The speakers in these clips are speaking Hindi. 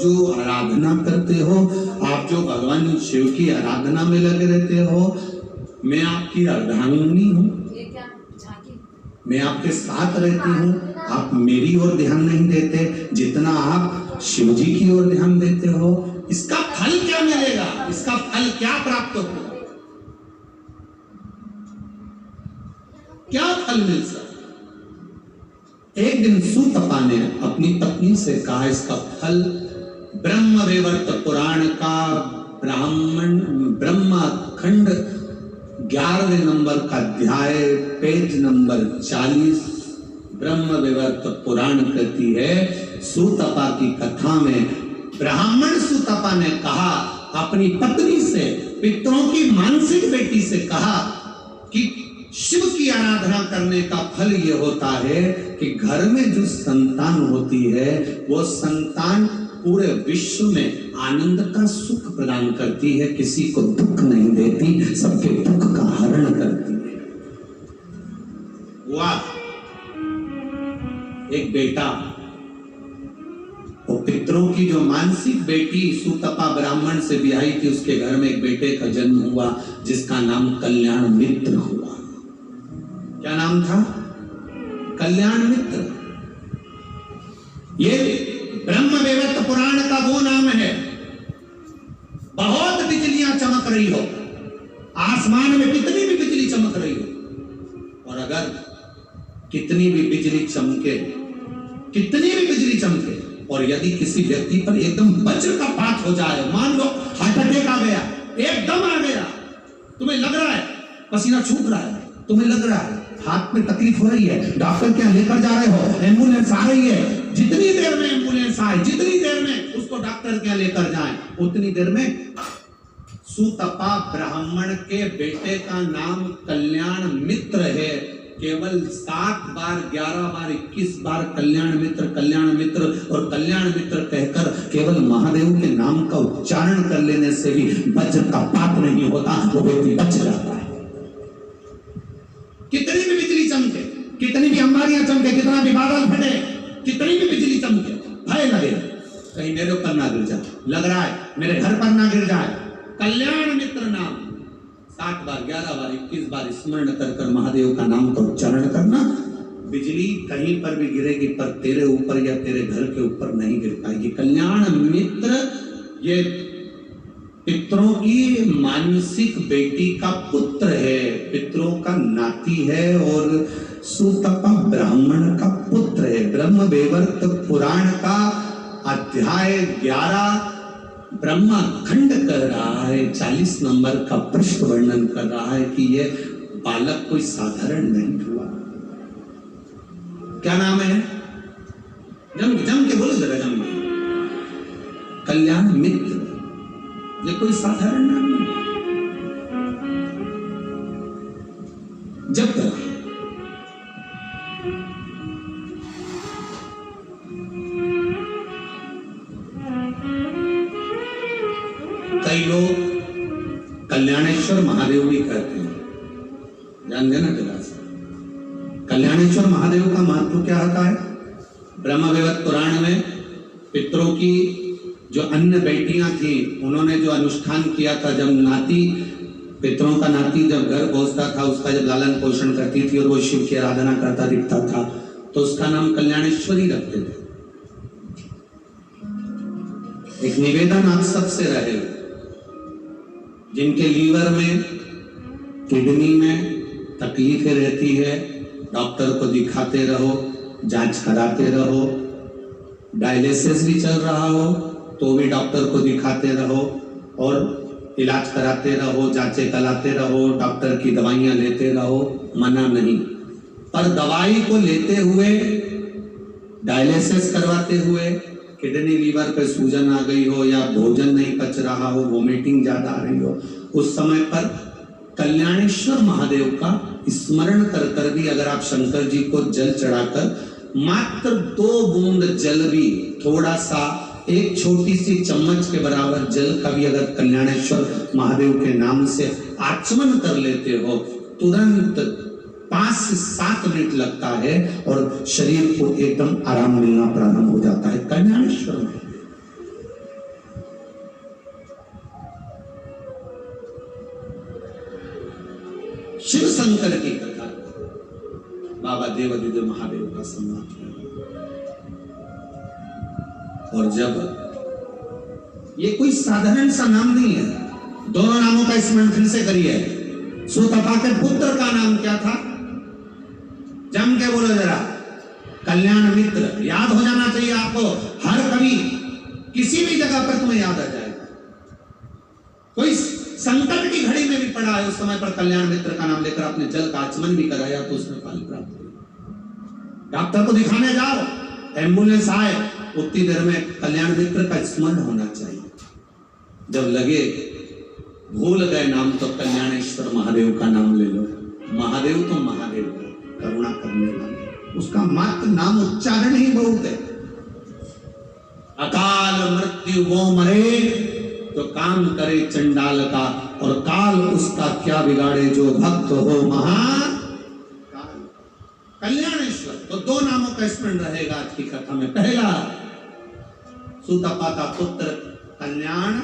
जो आराधना करते हो, आप जो भगवान शिव की आराधना में लगे रहते हो, मैं आपकी अर्धांगिनी हूँ, मैं आपके साथ रहती हूँ, आप मेरी ओर ध्यान नहीं देते जितना आप शिव जी की ओर ध्यान देते हो। इसका फल क्या मिलेगा? इसका फल क्या प्राप्त होगा? क्या फल मिल सकता? एक दिन सुतपा ने अपनी पत्नी से कहा, इसका फल ब्रह्मवैवर्त पुराण का ब्रह्मखंड 11वें नंबर का अध्याय, पेज नंबर 40, ब्रह्मवैवर्त पुराण कहती है, सुतपा की कथा में ब्राह्मण सुतपा ने कहा अपनी पत्नी से, पितरों की मानसिक बेटी से कहा कि शिव की आराधना करने का फल यह होता है कि घर में जो संतान होती है वो संतान पूरे विश्व में आनंद का सुख प्रदान करती है, किसी को दुख नहीं देती, सबके दुख का हरण करती है। वाह! एक बेटा, वो पितरों की जो मानसिक बेटी सुतपा ब्राह्मण से ब्याही थी, उसके घर में एक बेटे का जन्म हुआ जिसका नाम कल्याण मित्र हुआ। क्या नाम था? कल्याण मित्र। ये ब्रह्मवैवर्त पुराण का वो नाम है, बहुत बिजलियां चमक रही हो, आसमान में कितनी भी बिजली चमक रही हो, और अगर कितनी भी बिजली चमके, कितनी भी बिजली चमके, और यदि किसी व्यक्ति पर एकदम वज्र का पात हो जाए, मान लो हार्ट अटैक आ गया, एकदम आ गया, तुम्हें लग रहा है पसीना छूट रहा है, तुम्हें लग रहा है हाथ में तकलीफ हो रही है, डॉक्टर क्या लेकर जा रहे हो, एम्बुलेंस आ रही है, जितनी देर में एम्बुलेंस आए, जितनी देर में उसको डॉक्टर क्या लेकर जाए, उतनी देर में सुतपा ब्राह्मण के बेटे का नाम कल्याण मित्र है। केवल 7 बार, 11 बार, 21 बार कल्याण मित्र और कल्याण मित्र कहकर केवल महादेव के नाम का उच्चारण कर लेने से भी वज्र का पात नहीं होता, वो व्यक्ति बच जाता है। कितनी भी बिजली चमके, कितनी भी अंबारियां चमके, कितना भी बादल फटे, कितनी भी बिजली चमके, भय लगे कहीं मेरे ऊपर ना गिर जाए, लग रहा है मेरे घर पर ना गिर जाए, कल्याण मित्र नाम 7 बार, 11 बार, 21 बार स्मरण कर कर महादेव का नाम का उच्चारण करना, बिजली कहीं पर भी गिरेगी पर तेरे ऊपर या तेरे घर के ऊपर नहीं गिर पाएगी। कल्याण मित्र ये पितरों की मानसिक बेटी का पुत्र है, पितरों का नाती है, और सुतपा ब्राह्मण का पुत्र है। ब्रह्मवैवर्त पुराण का अध्याय 11 ब्रह्मखंड कर रहा है, 40 नंबर का पृष्ठ वर्णन कर रहा है कि यह बालक कोई साधारण नहीं हुआ। क्या नाम है? जम के बोलो जरा, जम के। कल्याण मित्र, ये कोई साधारण नाम नहीं। जब तक कई लोग कल्याणेश्वर महादेव भी कहते हैं, ध्यान देना जरा से। कल्याणेश्वर महादेव का महत्व क्या होता है? ब्रह्मवैवर्त पुराण में पितरों की जो अन्य बेटियां थी, उन्होंने जो अनुष्ठान किया था, जब नाती, पितरों का नाती जब घर पहुंचता था, उसका जब लालन पोषण करती थी और वो शिव की आराधना करता दिखता था, तो उसका नाम कल्याणेश्वरी रखते थे। एक निवेदन आप सबसे रहे, जिनके लीवर में, किडनी में तकलीफें रहती है, डॉक्टर को दिखाते रहो, जांच कराते रहो, डायलिसिस भी चल रहा हो तो भी डॉक्टर को दिखाते रहो और इलाज कराते रहो, जांचें कराते रहो, डॉक्टर की दवाइयां लेते रहो, मना नहीं। पर दवाई को लेते हुए, डायलिसिस करवाते हुए किडनी लीवर पे सूजन आ गई हो या भोजन नहीं पच रहा हो, वोमिटिंग ज्यादा आ रही हो, उस समय पर कल्याणेश्वर महादेव का स्मरण कर कर भी अगर आप शंकर जी को जल चढ़ाकर मात्र 2 बूंद जल भी, थोड़ा सा, एक छोटी सी चम्मच के बराबर जल का भी अगर कल्याणेश्वर महादेव के नाम से आचमन कर लेते हो, तुरंत 5 से 7 मिनट लगता है और शरीर को एकदम आराम मिलना प्रारंभ हो जाता है। कल्याणेश्वर में शिव शंकर की कथा, बाबा देवादिदेव महादेव का सम्मान किया। और जब ये कोई साधारण सा नाम नहीं है, दोनों नामों का स्मरण फिर से करिए। सुतपा के पुत्र का नाम क्या था? जम के बोलो जरा, कल्याण मित्र। याद हो जाना चाहिए आपको, हर कभी किसी भी जगह पर तुम्हें याद आ जाएगा। कोई संकट की घड़ी में भी पड़ा है, उस समय पर कल्याण मित्र का नाम लेकर आपने जल का आचमन भी कराया तो उसमें फल प्राप्त हुआ। डॉक्टर को दिखाने जाओ, एम्बुलेंस आए, उतनी देर में कल्याण मित्र का स्मरण होना चाहिए। जब लगे भूल गए नाम तो कल्याणेश्वर महादेव का नाम ले लो। महादेव तो महादेव है, करुणा करने वाला, उसका मात्र नाम उच्चारण ही बहुत है। अकाल मृत्यु वो मरे तो काम करे चंडाल का, और काल उसका क्या बिगाड़े जो भक्त हो महाकाल। कल्याणेश्वर, तो दो नामों का स्मरण रहेगा आज की कथा में। पहला सुतपा का पुत्र कल्याण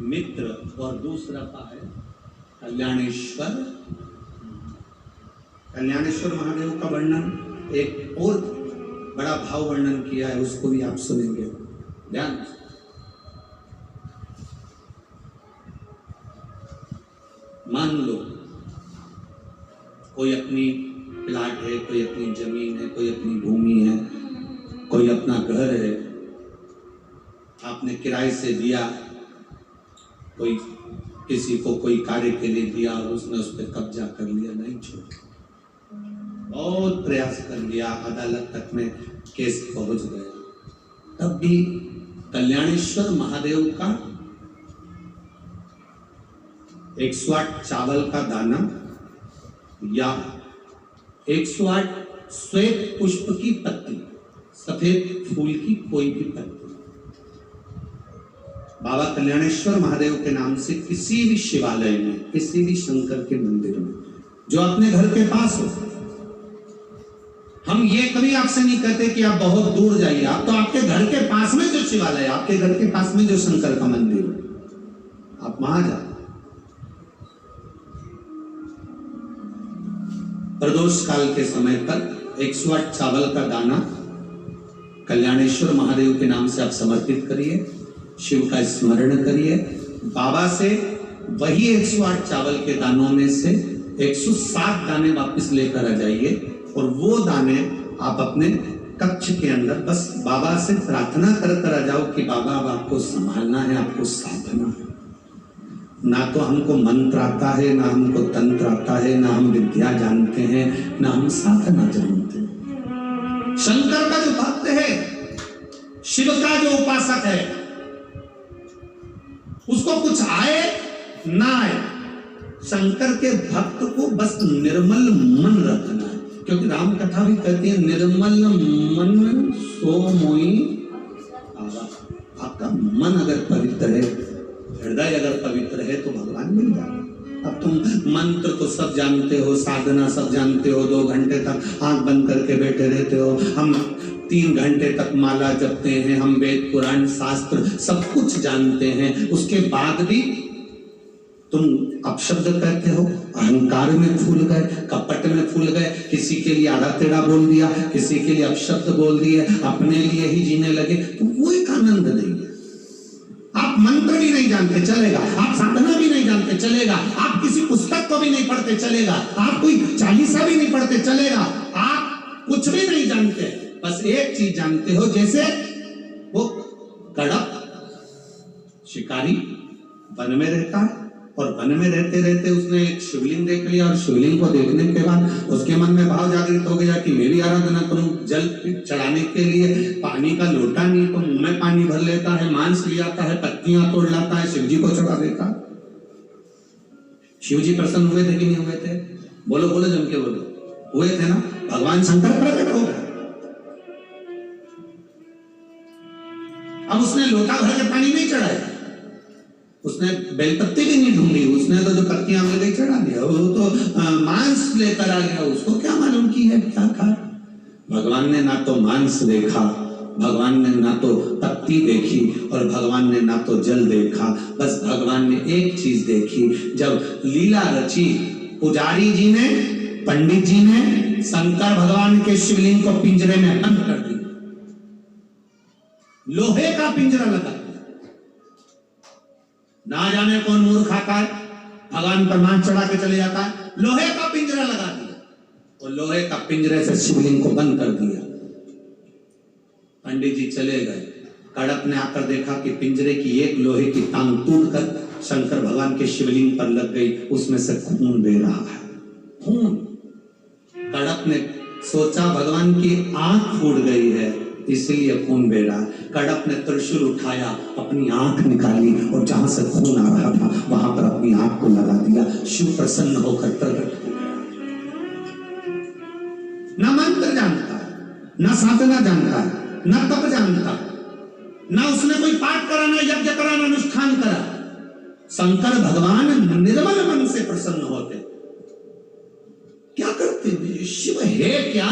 मित्र, और दूसरा का है कल्याणेश्वर। कल्याणेश्वर महादेव का वर्णन एक और बड़ा भाव वर्णन किया है, उसको भी आप सुनेंगे, ध्यान। मान लो कोई अपनी प्लाट है, कोई अपनी जमीन है, कोई अपनी भूमि है, कोई अपना घर है, आपने किराए से दिया, कोई किसी को कोई कार्य के लिए दिया और उसने उस पर कब्जा कर लिया, नहीं छोड़ा, बहुत प्रयास कर लिया, अदालत तक में केस पहुंच गया, तब भी कल्याणेश्वर महादेव का 108 चावल का दाना या 108 श्वेत पुष्प की पत्ती, सफेद फूल की कोई भी पत्ती, बाबा कल्याणेश्वर महादेव के नाम से किसी भी शिवालय में, किसी भी शंकर के मंदिर में, जो अपने घर के पास हो। हम ये कभी आपसे नहीं कहते कि आप बहुत दूर जाइए, आप तो आपके घर के पास में जो शिवालय, आपके घर के पास में जो शंकर का मंदिर, आप वहां जाओ। प्रदोष काल के समय पर 108 चावल का दाना कल्याणेश्वर महादेव के नाम से आप समर्पित करिए, शिव का स्मरण करिए, बाबा से वही 108 चावल के दानों में से 107 दाने वापस लेकर आ जाइए, और वो दाने आप अपने कक्ष के अंदर बस बाबा से प्रार्थना कर आ जाओ कि बाबा अब आपको संभालना है, आपको साधना है। ना तो हमको मंत्र आता है, ना हमको तंत्र आता है, ना हम विद्या जानते हैं, ना हम साधना जानते हैं। शंकर का जो भक्त है, शिव का जो उपासक है, उसको कुछ आए ना आए, शंकर के भक्त को बस निर्मल मन रखना है। क्योंकि राम कथा भी कहती है, निर्मल मन सो मोई आवा। आपका मन अगर पवित्र है, हृदय अगर पवित्र है, तो भगवान मिल जाएगा। अब तुम मंत्र तो सब जानते हो, साधना सब जानते हो, 2 घंटे तक आंख बंद करके बैठे रहते हो, हम 3 घंटे तक माला जपते हैं, हम वेद पुराण शास्त्र सब कुछ जानते हैं, उसके बाद भी तुम अपशब्द कहते हो, अहंकार में फूल गए, कपट में फूल गए, किसी के लिए आड़ा टेढ़ा बोल दिया, किसी के लिए अपशब्द बोल दिए, अपने लिए ही जीने लगे, तो वो एक आनंद नहीं है। आप मंत्र भी नहीं जानते चलेगा, आप साधना भी नहीं जानते चलेगा, आप किसी पुस्तक को भी नहीं पढ़ते चलेगा, आप कोई चालीसा भी नहीं पढ़ते चलेगा, आप कुछ भी नहीं जानते, बस एक चीज जानते हो, जैसे वो कड़प शिकारी वन में रहता है, और वन में रहते रहते उसने एक शिवलिंग देख लिया, और शिवलिंग को देखने के बाद उसके मन में भाव जागृत हो गया कि मैं भी आराधना करूं। जल चढ़ाने के लिए पानी का लोटा नहीं तो मुंह में पानी भर लेता है, मांस ले आता है, पत्तियां तोड़ लाता है, शिव जी को चढ़ा देता। शिव जी प्रसन्न हुए थे कि नहीं हुए थे? बोलो बोलो, जम के बोलो, हुए थे ना। भगवान शंकर प्रकट हो गए। अब उसने लोटा भर के पानी नहीं चढ़ाया, उसने बेलपत्ती भी नहीं ढूंढी, उसने तो जो पत्तियां मिल गई चढ़ा दिया, वो तो मांस लेकर आ गया, उसको क्या मालूम की है क्या खा। भगवान ने ना तो मांस देखा, भगवान ने ना तो पत्ती देखी, और भगवान ने ना तो जल देखा, बस भगवान ने एक चीज देखी। जब लीला रची पुजारी जी ने, पंडित जी ने शंकर भगवान के शिवलिंग को पिंजरे में बंद कर दिया, लोहे का पिंजरा लगा दिया। ना जाने कौन मूर्ख आता है, भगवान पर मांग चढ़ा के चले जाता है, लोहे का पिंजरा लगा दिया और लोहे का पिंजरे से शिवलिंग को बंद कर दिया। पंडित जी चले गए, कड़प ने आकर देखा कि पिंजरे की एक लोहे की टांग टूटकर शंकर भगवान के शिवलिंग पर लग गई, उसमें से खून बह रहा है, खून। कड़प ने सोचा भगवान की आंख फूट गई है इसलिए खून बह रहा है। कड़प ने त्रिशूल उठाया, अपनी आंख निकाली और जहां से खून आ रहा था वहां पर अपनी आंख को लगा दिया। शिव प्रसन्न होकर प्रकट हो गया। न मंत्र जानता है, न साधना जानता है, न तप जानता है, न उसने कोई पाठ करा, न यज्ञ करा, न अनुष्ठान करा। शंकर भगवान निर्मल मन से प्रसन्न होते। क्या करते हैं? शिव है क्या?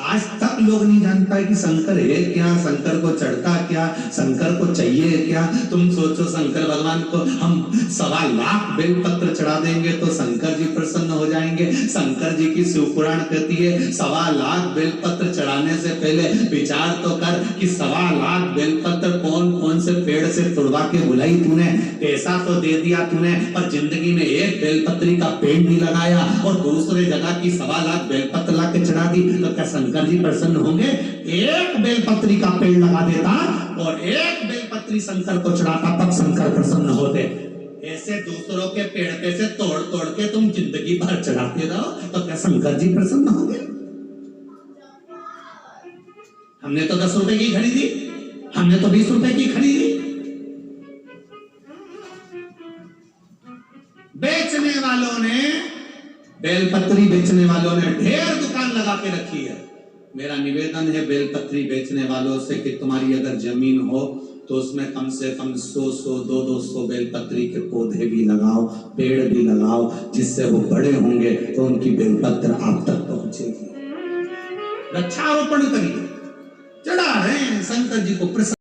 आज तक लोग नहीं जानता है कि शंकर है क्या, शंकर को चढ़ता क्या, शंकर को चाहिए क्या। तुम सोचो शंकर भगवान को हम 1.25 लाख बेलपत्र चढ़ा देंगे तो शंकर जी प्रसन्न हो जाएंगे। शंकर जी की शिवपुराण कहती है 1.25 लाख बेलपत्र चढ़ाने से पहले विचार तो कर कि 1.25 लाख बेलपत्र कौन कौन से पेड़ से तोड़वा के बुलाई तूने। पैसा तो दे दिया तूने पर जिंदगी में एक बेलपत्री का पेड़ नहीं लगाया और दूसरे जगह की 1.25 लाख बेलपत्र ला के चढ़ा दी तो क्या शंकर जी प्रसन्न होंगे? एक बेलपत्री का पेड़ लगा देता और एक बेलपत्री शंकर को चढ़ाता तब शंकर प्रसन्न होते। ऐसे दूसरों के पेड़ पे से तोड़ तोड़ के तुम जिंदगी भर चढ़ाते रहो तो क्या शंकर जी प्रसन्न होंगे? हमने तो 10 रुपए की खरीदी, हमने तो 20 रुपए की खरीदी। बेचने वालों ने, बेलपत्री बेचने वालों ने ढेर दुकान लगा के रखी है। मेरा निवेदन है बेलपत्री बेचने वालों से कि तुम्हारी अगर जमीन हो तो उसमें कम से कम 100-100, 200 बेलपत्री के पौधे भी लगाओ, पेड़ भी लगाओ, जिससे वो बड़े होंगे तो उनकी बेलपत्र आप तक पहुंचेगी। वृक्षारोपण करिए, चढ़ा रहे हैं शंकर जी को प्रसन्न।